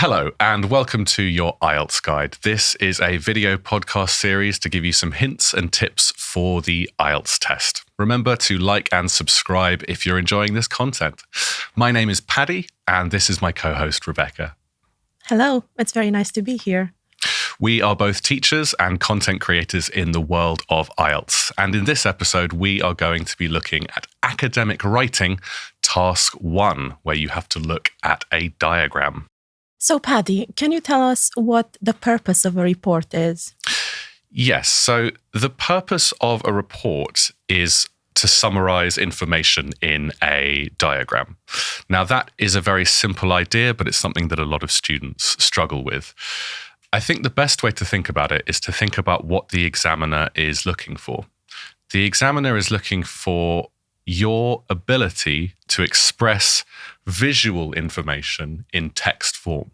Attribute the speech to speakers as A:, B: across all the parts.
A: Hello and welcome to your IELTS Guide. This is a video podcast series to give you some hints and tips for the IELTS test. Remember to like and subscribe if you're enjoying this content. My name is Paddy and this is my co-host Rebecca.
B: Hello, it's very nice to be here.
A: We are both teachers and content creators in the world of IELTS. And in this episode, we are going to be looking at academic writing, task 1, where you have to look at a diagram.
B: So, Paddy, can you tell us what the purpose of a report is?
A: Yes. So the purpose of a report is to summarize information in a diagram. Now, that is a very simple idea, but it's something that a lot of students struggle with. I think the best way to think about it is to think about what the examiner is looking for. The examiner is looking for your ability to express visual information in text form.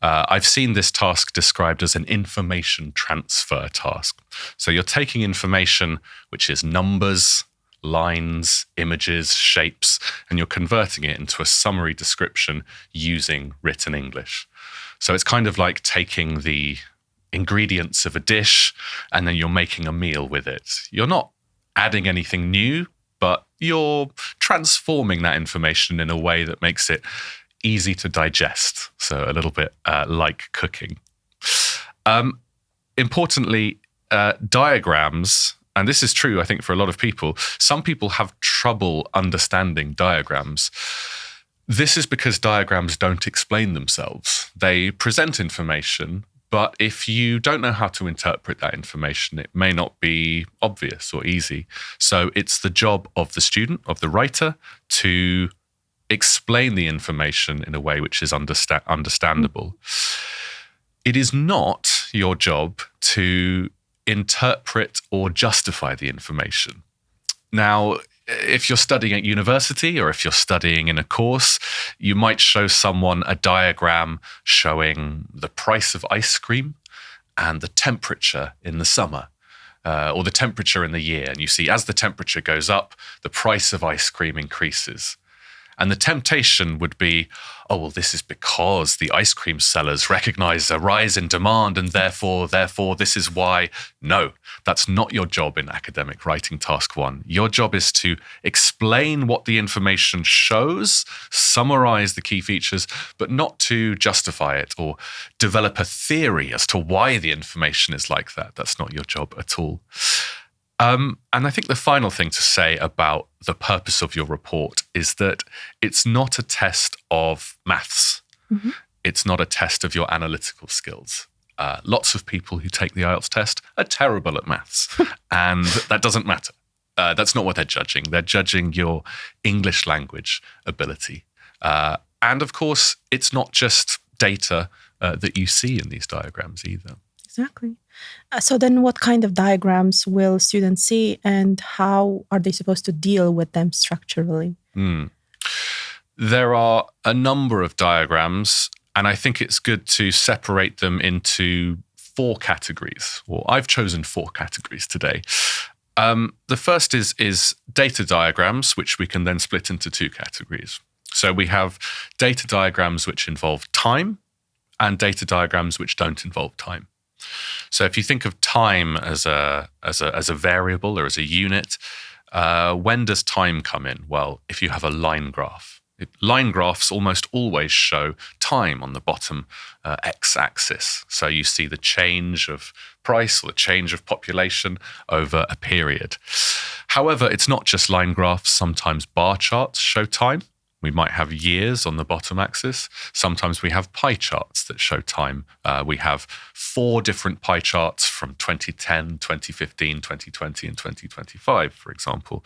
A: I've seen this task described as an information transfer task. So you're taking information, which is numbers, lines, images, shapes, and you're converting it into a summary description using written English. So it's kind of like taking the ingredients of a dish and then you're making a meal with it. You're not adding anything new, but you're transforming that information in a way that makes it easy to digest. So a little bit like cooking. Importantly, diagrams, and this is true, I think, for a lot of people, some people have trouble understanding diagrams. This is because diagrams don't explain themselves. They present information, but if you don't know how to interpret that information, it may not be obvious or easy. So it's the job of the student, of the writer, to explain the information in a way which is understandable. It is not your job to interpret or justify the information. Now, if you're studying at university or if you're studying in a course, you might show someone a diagram showing the price of ice cream and the temperature in the summer, or the temperature in the year. And you see, as the temperature goes up, the price of ice cream increases. And the temptation would be, oh, well, this is because the ice cream sellers recognize a rise in demand and therefore, this is why. No, that's not your job in academic writing task 1. Your job is to explain what the information shows, summarize the key features, but not to justify it or develop a theory as to why the information is like that. That's not your job at all. And I think the final thing to say about the purpose of your report is that it's not a test of maths. Mm-hmm. It's not a test of your analytical skills. Lots of people who take the IELTS test are terrible at maths, and that doesn't matter. That's not what they're judging. They're judging your English language ability. And of course, it's not just data that you see in these diagrams either.
B: Exactly. So then what kind of diagrams will students see and how are they supposed to deal with them structurally?
A: There are a number of diagrams, and I think it's good to separate them into 4 categories. Well, I've chosen 4 categories today. The first is data diagrams, which we can then split into 2 categories. So we have data diagrams which involve time and data diagrams which don't involve time. So if you think of time as a variable or as a unit, when does time come in? Well, if you have a line graph. Line graphs almost always show time on the bottom x-axis. So you see the change of price or the change of population over a period. However, it's not just line graphs. Sometimes bar charts show time. We might have years on the bottom axis. Sometimes we have pie charts that show time. We have 4 different pie charts from 2010, 2015, 2020, and 2025, for example.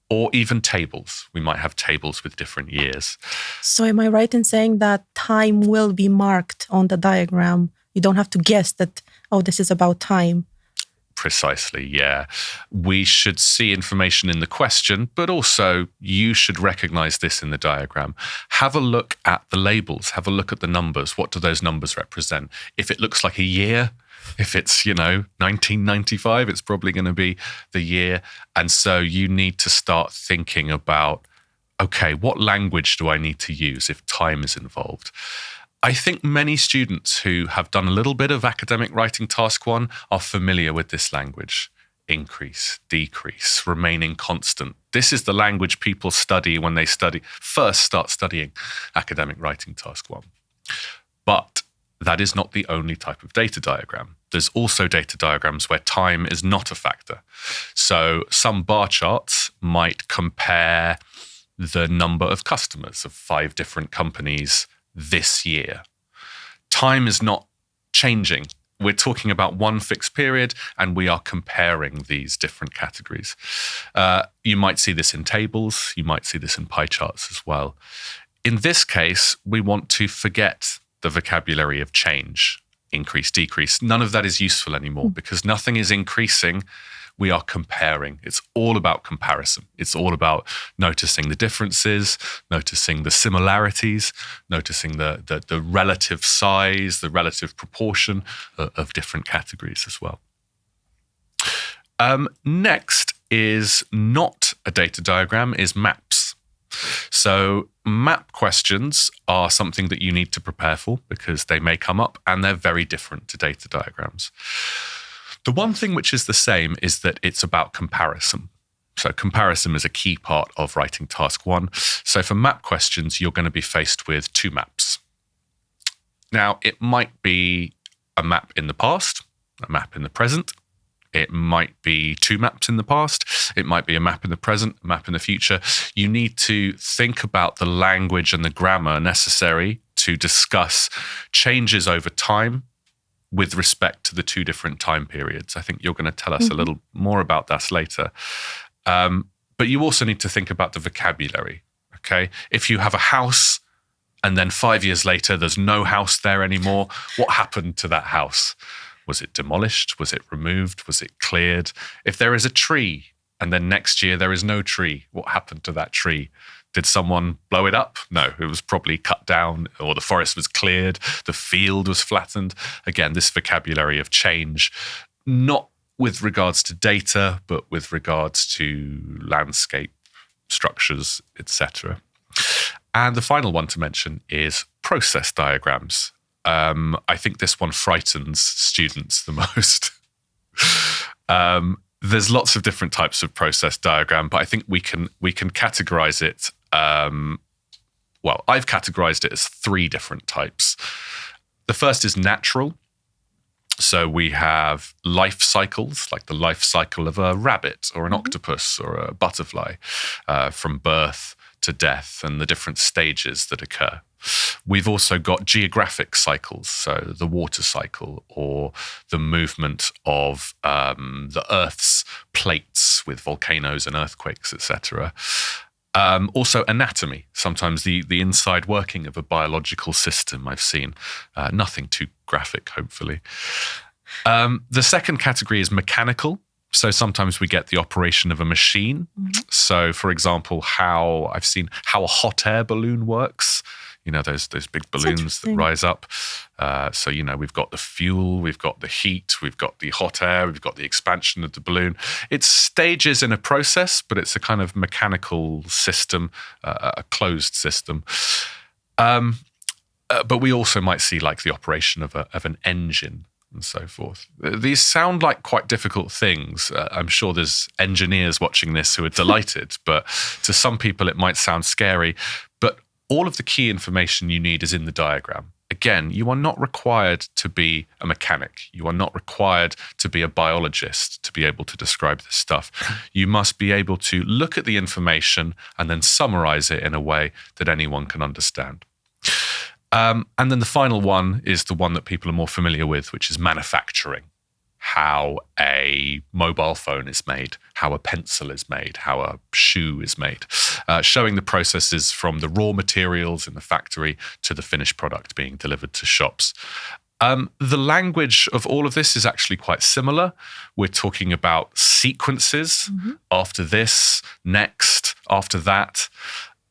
A: Or even tables. We might have tables with different years.
B: So am I right in saying that time will be marked on the diagram? You don't have to guess that, oh, this is about time.
A: Precisely, yeah. We should see information in the question, but also you should recognize this in the diagram. Have a look at the labels. Have a look at the numbers. What do those numbers represent? If it looks like a year, if it's, 1995, it's probably going to be the year. And so you need to start thinking about, okay, what language do I need to use if time is involved? I think many students who have done a little bit of academic writing task 1 are familiar with this language. Increase, decrease, remaining constant. This is the language people study when they first start studying academic writing task 1. But that is not the only type of data diagram. There's also data diagrams where time is not a factor. So some bar charts might compare the number of customers of 5 different companies this year. Time is not changing. We're talking about one fixed period and we are comparing these different categories. You might see this in tables. You might see this in pie charts as well. In this case, we want to forget the vocabulary of change, increase, decrease. None of that is useful anymore because nothing is increasing. We are comparing. It's all about comparison. It's all about noticing the differences, noticing the similarities, noticing the relative size, the relative proportion of different categories as well. Next is not a data diagram, is maps. So map questions are something that you need to prepare for because they may come up and they're very different to data diagrams. The one thing which is the same is that it's about comparison. So comparison is a key part of writing task 1. So for map questions, you're going to be faced with 2 maps. Now, it might be a map in the past, a map in the present. It might be 2 maps in the past. It might be a map in the present, a map in the future. You need to think about the language and the grammar necessary to discuss changes over time with respect to the 2 different time periods. I think you're going to tell us a little more about that later. But you also need to think about the vocabulary, okay? If you have a house and then 5 years later, there's no house there anymore, what happened to that house? Was it demolished? Was it removed? Was it cleared? If there is a tree and then next year there is no tree, what happened to that tree? Did someone blow it up? No, it was probably cut down or the forest was cleared, the field was flattened. Again, this vocabulary of change, not with regards to data, but with regards to landscape, structures, etc. And the final one to mention is process diagrams. I think this one frightens students the most. There's lots of different types of process diagram, but I think we can categorize it. Well, I've categorized it as 3 different types. The first is natural. So we have life cycles, like the life cycle of a rabbit or an octopus or a butterfly, from birth to death and the different stages that occur. We've also got geographic cycles, so the water cycle or the movement of the Earth's plates with volcanoes and earthquakes, etc. Also anatomy, sometimes the inside working of a biological system I've seen. Nothing too graphic, hopefully. The second category is mechanical. So sometimes we get the operation of a machine. So, for example, I've seen how a hot air balloon works. You know, those big balloons that rise up. So, you know, we've got the fuel, we've got the heat, we've got the hot air, we've got the expansion of the balloon. It's stages in a process, but it's a kind of mechanical system, a closed system. But we also might see like the operation of an engine and so forth. These sound like quite difficult things. I'm sure there's engineers watching this who are delighted, but to some people it might sound scary. But all of the key information you need is in the diagram. Again, you are not required to be a mechanic. You are not required to be a biologist to be able to describe this stuff. You must be able to look at the information and then summarize it in a way that anyone can understand. And then the final one is the one that people are more familiar with, which is manufacturing. How a mobile phone is made, how a pencil is made, how a shoe is made, showing the processes from the raw materials in the factory to the finished product being delivered to shops. The language of all of this is actually quite similar. We're talking about sequences, after this, next, after that.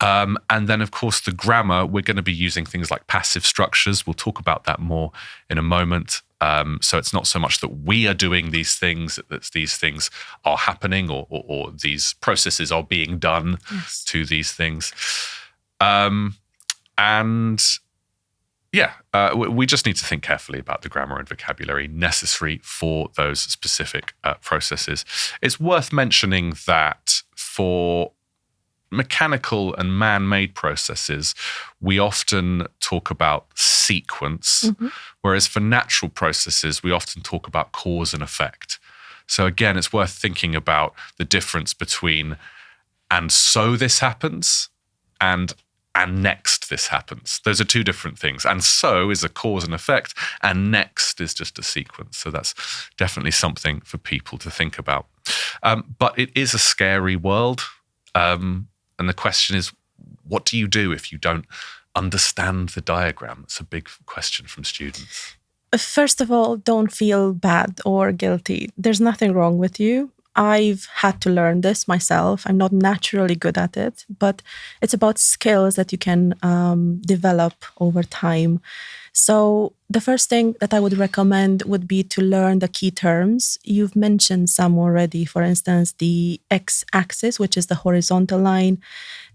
A: And then, of course, the grammar, we're going to be using things like passive structures. We'll talk about that more in a moment. So it's not so much that we are doing these things, that these things are happening or these processes are being done to these things. And Yeah, we just need to think carefully about the grammar and vocabulary necessary for those specific processes. It's worth mentioning that for mechanical and man-made processes, we often talk about sequence, whereas for natural processes, we often talk about cause and effect. So again, it's worth thinking about the difference between "and so this happens" and next this happens. Those are two different things. And so is a cause and effect, and next is just a sequence. So that's definitely something for people to think about. But it is a scary world. And the question is, what do you do if you don't understand the diagram? It's a big question from students.
B: First of all, don't feel bad or guilty. There's nothing wrong with you. I've had to learn this myself. I'm not naturally good at it, but it's about skills that you can develop over time. So the first thing that I would recommend would be to learn the key terms. You've mentioned some already, for instance, the x-axis, which is the horizontal line,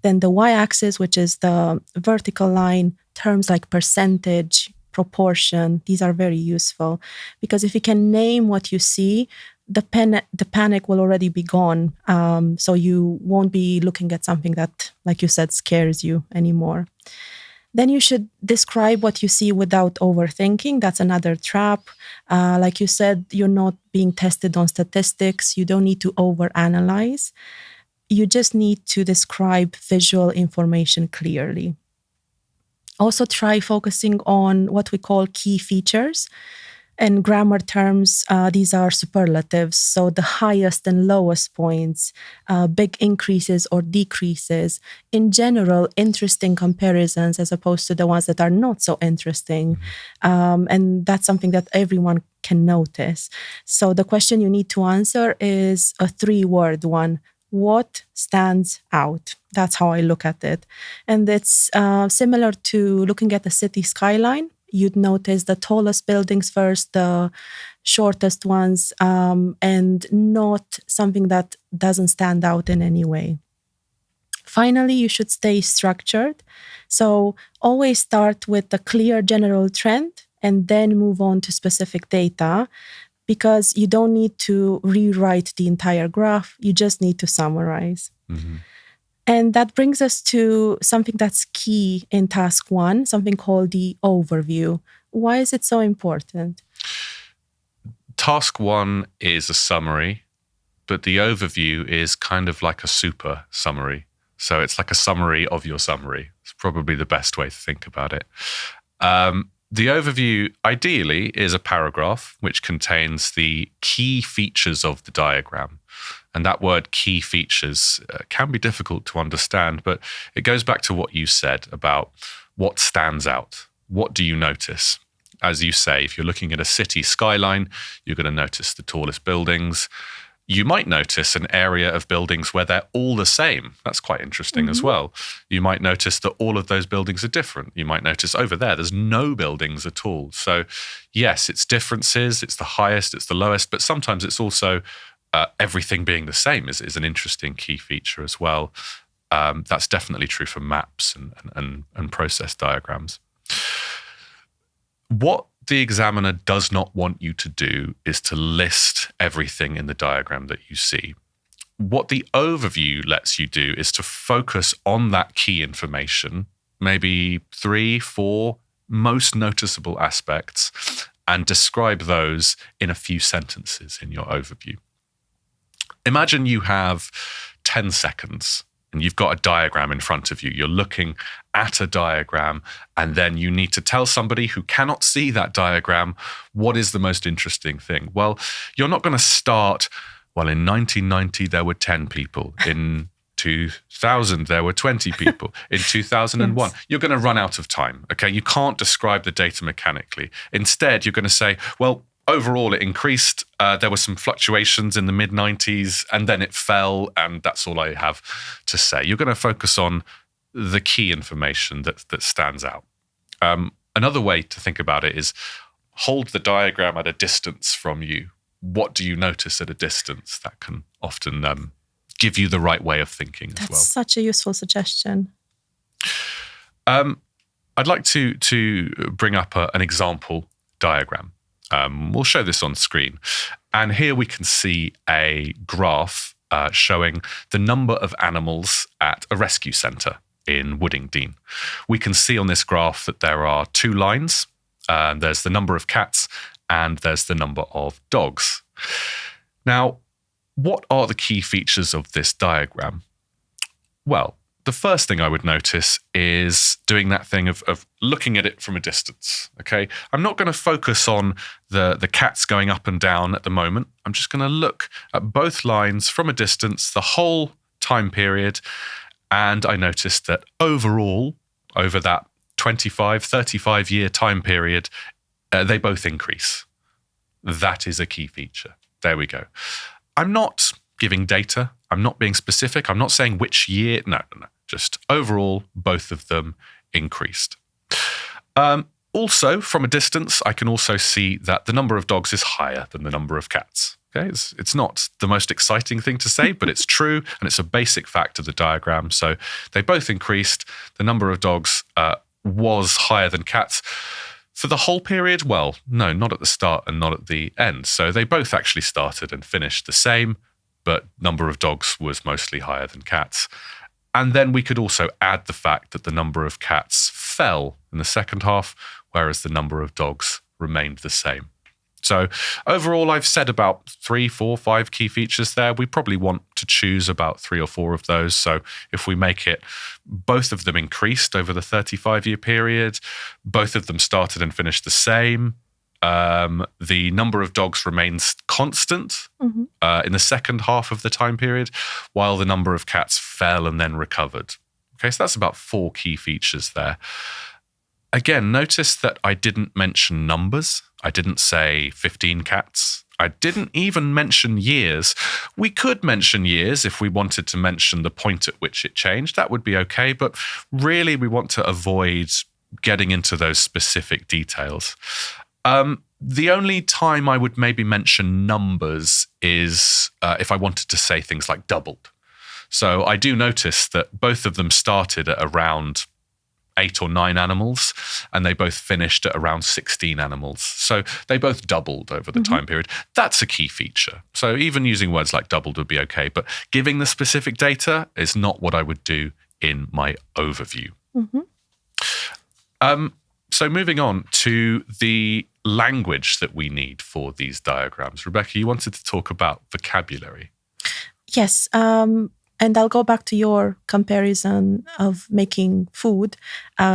B: then the y-axis, which is the vertical line, terms like percentage, proportion. These are very useful because if you can name what you see, the panic will already be gone. So you won't be looking at something that, like you said, scares you anymore. Then you should describe what you see without overthinking. That's another trap. Like you said, you're not being tested on statistics. You don't need to overanalyze. You just need to describe visual information clearly. Also try focusing on what we call key features. In grammar terms, these are superlatives. So the highest and lowest points, big increases or decreases. In general, interesting comparisons as opposed to the ones that are not so interesting. And that's something that everyone can notice. So the question you need to answer is a 3-word one. What stands out? That's how I look at it. And it's similar to looking at the city skyline. You'd notice the tallest buildings first, the shortest ones, and not something that doesn't stand out in any way. Finally, you should stay structured. So always start with a clear general trend and then move on to specific data, because you don't need to rewrite the entire graph. You just need to summarize. And that brings us to something that's key in task 1, something called the overview. Why is it so important?
A: Task 1 is a summary, but the overview is kind of like a super summary. So it's like a summary of your summary. It's probably the best way to think about it. The overview, ideally, is a paragraph which contains the key features of the diagram. And that word key features can be difficult to understand, but it goes back to what you said about what stands out. What do you notice? As you say, if you're looking at a city skyline, you're going to notice the tallest buildings. You might notice an area of buildings where they're all the same. That's quite interesting as well. You might notice that all of those buildings are different. You might notice over there's no buildings at all. So yes, it's differences, it's the highest, it's the lowest, but sometimes it's also everything being the same is an interesting key feature as well. That's definitely true for maps and process diagrams. What the examiner does not want you to do is to list everything in the diagram that you see. What the overview lets you do is to focus on that key information, maybe 3, 4 most noticeable aspects, and describe those in a few sentences in your overview. Imagine you have 10 seconds and you've got a diagram in front of you. You're looking at a diagram, and then you need to tell somebody who cannot see that diagram what is the most interesting thing. Well, you're not going to start, well, in 1990, there were 10 people. In 2000, there were 20 people. In 2001, yes. You're going to run out of time. Okay, you can't describe the data mechanically. Instead, you're going to say, well, overall, it increased. There were some fluctuations in the mid-90s, and then it fell, and that's all I have to say. You're going to focus on the key information that stands out. Another way to think about it is hold the diagram at a distance from you. What do you notice at a distance? That can often give you the right way of thinking as well.
B: That's such a useful suggestion.
A: I'd like to bring up an example diagram. We'll show this on screen. And here we can see a graph showing the number of animals at a rescue centre in Woodingdean. We can see on this graph that there are two lines. There's the number of cats and there's the number of dogs. Now, what are the key features of this diagram? Well, the first thing I would notice is doing that thing of looking at it from a distance, okay? I'm not going to focus on the cats going up and down at the moment. I'm just going to look at both lines from a distance, the whole time period, and I noticed that overall, over that 25, 35-year time period, they both increase. That is a key feature. There we go. I'm not giving data. I'm not being specific. I'm not saying which year. No. Just overall, both of them increased. Also, from a distance, I can also see that the number of dogs is higher than the number of cats. Okay, it's not the most exciting thing to say, but it's true, and it's a basic fact of the diagram. So they both increased. The number of dogs was higher than cats. For the whole period, well, no, not at the start and not at the end. So they both actually started and finished the same, but number of dogs was mostly higher than cats. And then we could also add the fact that the number of cats fell in the second half, whereas the number of dogs remained the same. So overall, I've said about 3, 4, 5 key features there. We probably want to choose about 3 or 4 of those. So if we make it, both of them increased over the 35-year period, both of them started and finished the same. The number of dogs remains constant in the second half of the time period, while the number of cats fell and then recovered. Okay, so that's about 4 key features there. Again, notice that I didn't mention numbers. I didn't say 15 cats. I didn't even mention years. We could mention years if we wanted to mention the point at which it changed. That would be okay, but really we want to avoid getting into those specific details. The only time I would maybe mention numbers is if I wanted to say things like doubled. So I do notice that both of them started at around 8 or 9 animals, and they both finished at around 16 animals. So they both doubled over the time period. That's a key feature. So even using words like doubled would be okay, but giving the specific data is not what I would do in my overview. So moving on to the language that we need for these diagrams. Rebecca, you wanted to talk about vocabulary.
B: Yes. And I'll go back to your comparison of making food.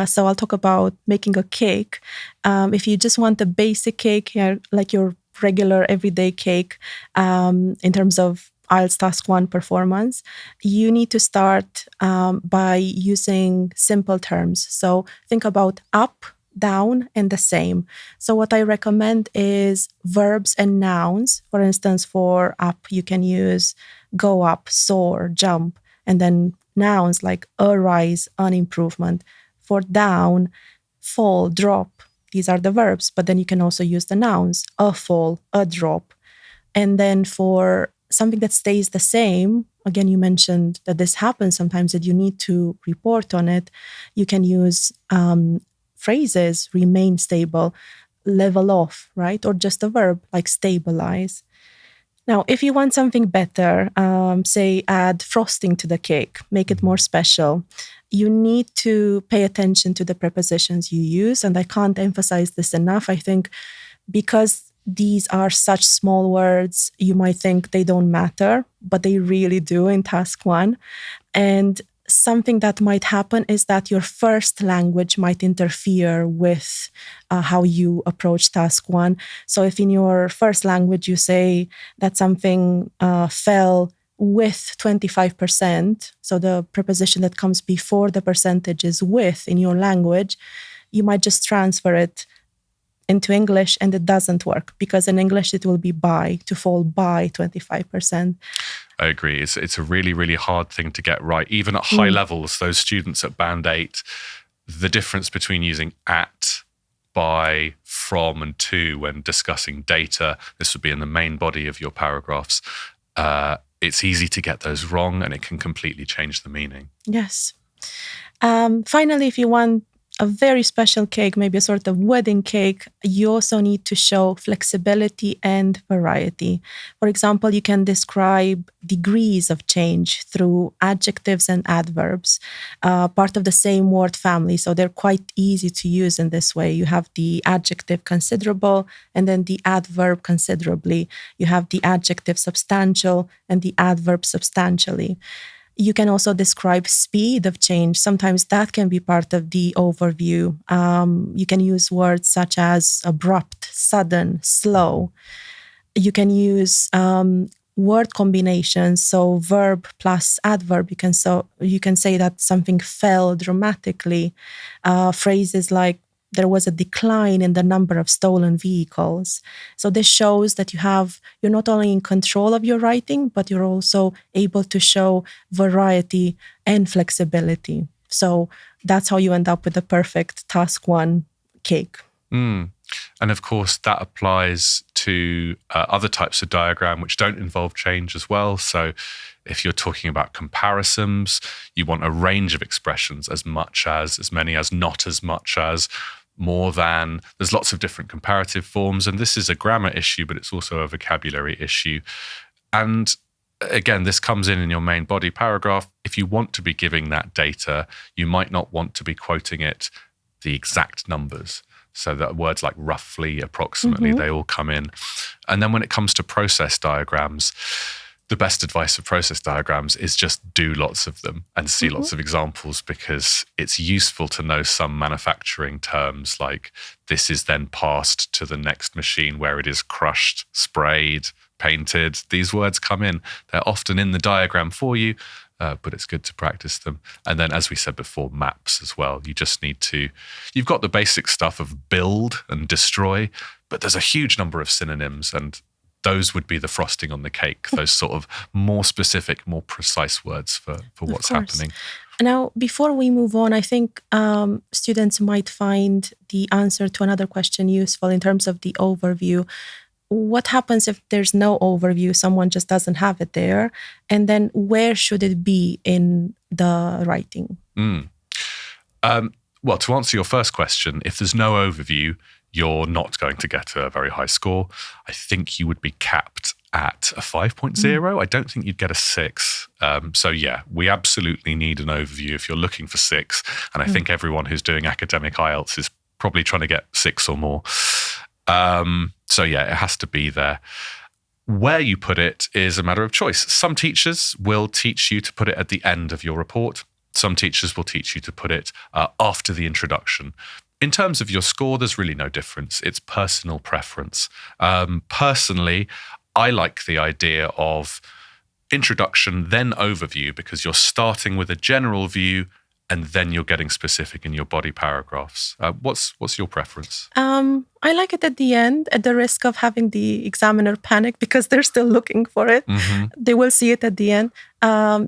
B: So I'll talk about making a cake. If you just want a basic cake, like your regular everyday cake, in terms of IELTS Task 1 performance, you need to start by using simple terms. So think about up, down, and the same. So what I recommend is verbs and nouns. For instance, for up, you can use go up, soar, jump, and then nouns like a rise, an improvement. For down, fall, drop. These are the verbs, but then you can also use the nouns, a fall, a drop. And then for something that stays the same, again, you mentioned that this happens sometimes, that you need to report on it. You can use phrases, remain stable, level off, right? Or just a verb like stabilize. Now, if you want something better, say add frosting to the cake, make it more special, you need to pay attention to the prepositions you use. And I can't emphasize this enough. I think because these are such small words, you might think they don't matter, but they really do in Task 1. And something that might happen is that your first language might interfere with how you approach Task 1. So if in your first language you say that something fell with 25%, so the preposition that comes before the percentage is with in your language, you might just transfer it into English and it doesn't work, because in English it will be by, to fall by 25%.
A: I agree. It's a really, really hard thing to get right. Even at high levels, those students at Band 8, the difference between using at, by, from, and to when discussing data, this would be in the main body of your paragraphs, it's easy to get those wrong and it can completely change the meaning.
B: Yes. Finally, if you want a very special cake, maybe a sort of wedding cake, you also need to show flexibility and variety. For example, you can describe degrees of change through adjectives and adverbs, part of the same word family. So they're quite easy to use in this way. You have the adjective considerable and then the adverb considerably. You have the adjective substantial and the adverb substantially. You can also describe speed of change. Sometimes that can be part of the overview. You can use words such as abrupt, sudden, slow. You can use word combinations, so verb plus adverb. You can say that something fell dramatically. Phrases like there was a decline in the number of stolen vehicles. So this shows that you're not only in control of your writing, but you're also able to show variety and flexibility. So that's how you end up with the perfect task 1 cake.
A: And of course, that applies to other types of diagram which don't involve change as well. So if you're talking about comparisons, you want a range of expressions, as many as, not as much as, more than. There's lots of different comparative forms. And this is a grammar issue, but it's also a vocabulary issue. And again, this comes in your main body paragraph. If you want to be giving that data, you might not want to be quoting it the exact numbers. So that words like roughly, approximately, they all come in. And then when it comes to process diagrams, the best advice for process diagrams is just do lots of them and see lots of examples, because it's useful to know some manufacturing terms like this is then passed to the next machine where it is crushed, sprayed, painted. These words come in. They're often in the diagram for you, but it's good to practice them. And then, as we said before, maps as well. You've got the basic stuff of build and destroy, but there's a huge number of synonyms, and those would be the frosting on the cake, those sort of more specific, more precise words for what's happening.
B: Now, before we move on, I think students might find the answer to another question useful in terms of the overview. What happens if there's no overview, someone just doesn't have it there? And then where should it be in the writing?
A: Well, to answer your first question, if there's no overview, you're not going to get a very high score. I think you would be capped at a 5.0. I don't think you'd get a 6. So yeah, we absolutely need an overview if you're looking for 6. And I think everyone who's doing academic IELTS is probably trying to get 6 or more. So yeah, it has to be there. Where you put it is a matter of choice. Some teachers will teach you to put it at the end of your report. Some teachers will teach you to put it after the introduction. In terms of your score, there's really no difference. It's personal preference. Personally, I like the idea of introduction, then overview, because you're starting with a general view and then you're getting specific in your body paragraphs. What's your preference?
B: I like it at the end, at the risk of having the examiner panic because they're still looking for it. They will see it at the end.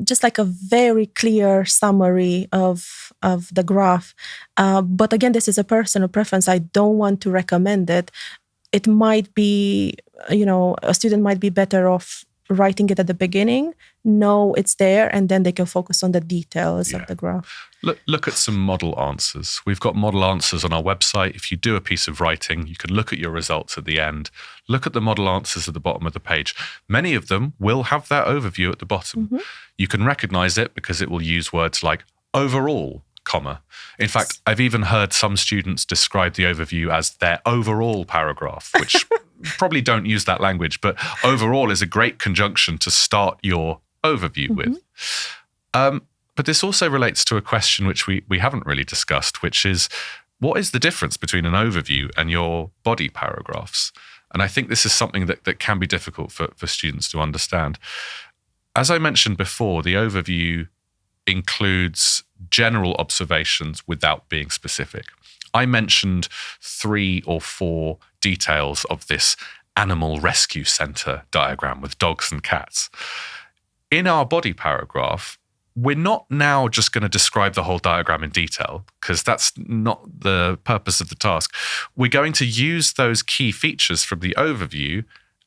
B: Just like a very clear summary of the graph. But again, this is a personal preference. I don't want to recommend it. It might be, a student might be better off writing it at the beginning, know it's there, and then they can focus on the details of the graph.
A: Look at some model answers. We've got model answers on our website. If you do a piece of writing, you can look at your results at the end. Look at the model answers at the bottom of the page. Many of them will have that overview at the bottom. You can recognize it because it will use words like overall, comma. In fact, I've even heard some students describe the overview as their overall paragraph, which probably don't use that language, but overall is a great conjunction to start your overview with. But this also relates to a question which we haven't really discussed, which is, what is the difference between an overview and your body paragraphs? And I think this is something that can be difficult for students to understand. As I mentioned before, the overview includes general observations without being specific. I mentioned 3 or 4 details of this animal rescue center diagram with dogs and cats. In our body paragraph, we're not now just going to describe the whole diagram in detail, because that's not the purpose of the task. We're going to use those key features from the overview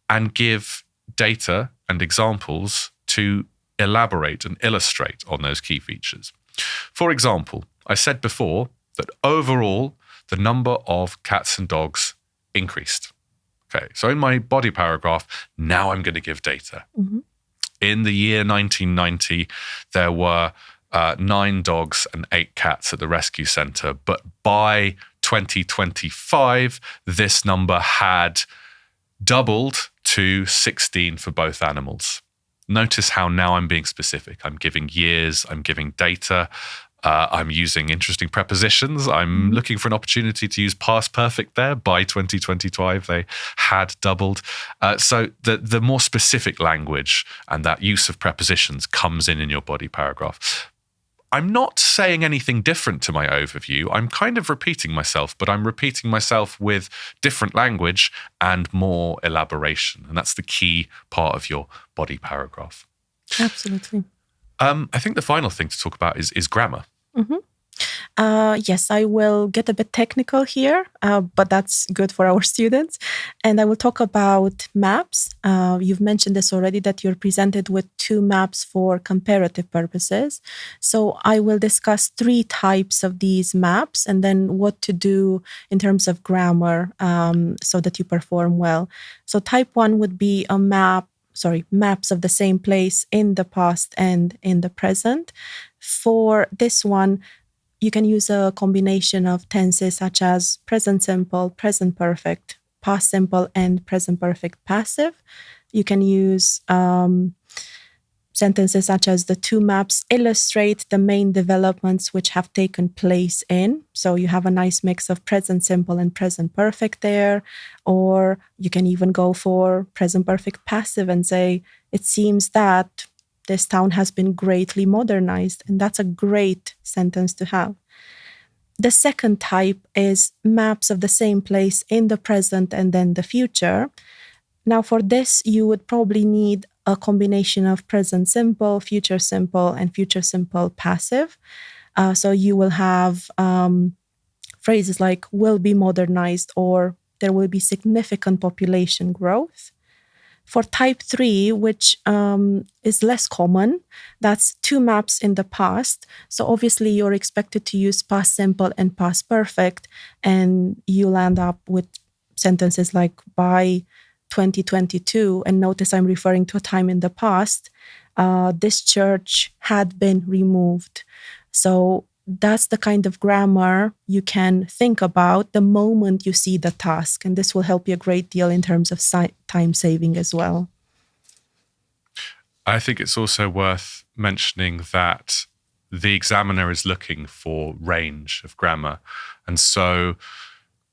A: and give data and examples to elaborate and illustrate on those key features. For example, I said before, that overall the number of cats and dogs increased. Okay, so in my body paragraph, now I'm going to give data. In the year 1990, there were 9 dogs and 8 cats at the rescue centre. But by 2025, this number had doubled to 16 for both animals. Notice how now I'm being specific. I'm giving years, I'm giving data, I'm using interesting prepositions. I'm looking for an opportunity to use past perfect there. By 2025, they had doubled. So the more specific language and that use of prepositions comes in your body paragraph. I'm not saying anything different to my overview. I'm kind of repeating myself, but I'm repeating myself with different language and more elaboration. And that's the key part of your body paragraph.
B: Absolutely.
A: I think the final thing to talk about is grammar.
B: Yes, I will get a bit technical here, but that's good for our students. And I will talk about maps. You've mentioned this already, that you're presented with 2 maps for comparative purposes. So I will discuss 3 types of these maps and then what to do in terms of grammar so that you perform well. So type 1 would be maps of the same place in the past and in the present. For this one, you can use a combination of tenses such as present simple, present perfect, past simple, and present perfect passive. You can use sentences such as the 2 maps illustrate the main developments which have taken place in. So you have a nice mix of present simple and present perfect there. Or you can even go for present perfect passive and say, it seems that this town has been greatly modernized. And that's a great sentence to have. The second type is maps of the same place in the present and then the future. Now, for this, you would probably need a combination of present simple, future simple, and future simple passive. So you will have phrases like will be modernized or there will be significant population growth. For type 3, which is less common, that's 2 maps in the past. So obviously you're expected to use past simple and past perfect, and you'll end up with sentences like by 2022. And notice I'm referring to a time in the past. This church had been removed. So that's the kind of grammar you can think about the moment you see the task. And this will help you a great deal in terms of time saving as well.
A: I think it's also worth mentioning that the examiner is looking for range of grammar. And so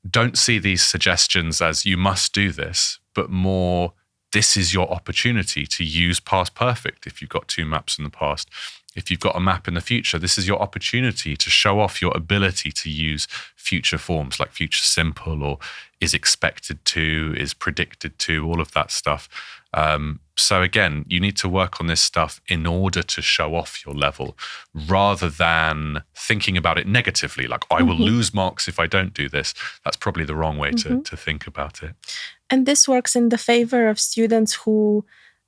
A: don't see these suggestions as you must do this, but more this is your opportunity to use past perfect if you've got 2 maps in the past. If you've got a map in the future, this is your opportunity to show off your ability to use future forms like future simple or is expected to, is predicted to, all of that stuff. So again, you need to work on this stuff in order to show off your level rather than thinking about it negatively, like I will lose marks if I don't do this. That's probably the wrong way to think about it.
B: And this works in the favor of students who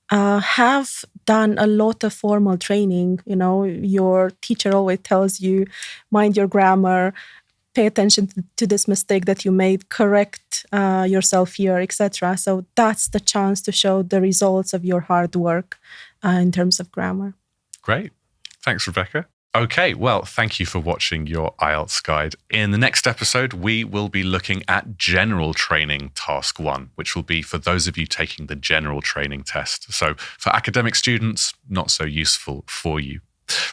B: have done a lot of formal training. You know, your teacher always tells you, mind your grammar, pay attention to this mistake that you made, correct yourself here, etc. So that's the chance to show the results of your hard work in terms of grammar.
A: Great. Thanks, Rebecca. Okay, well, thank you for watching your IELTS guide. In the next episode, we will be looking at general training task 1, which will be for those of you taking the general training test. So for academic students, not so useful for you.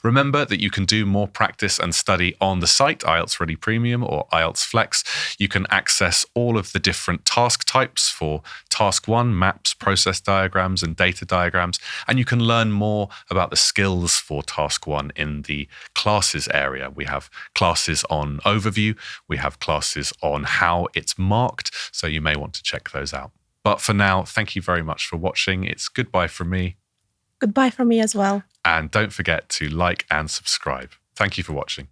A: Remember that you can do more practice and study on the site, IELTS Ready Premium or IELTS Flex. You can access all of the different task types for Task 1, maps, process diagrams, and data diagrams. And you can learn more about the skills for Task 1 in the classes area. We have classes on overview. We have classes on how it's marked. So you may want to check those out. But for now, thank you very much for watching. It's goodbye from me.
B: Goodbye from me as well.
A: And don't forget to like and subscribe. Thank you for watching.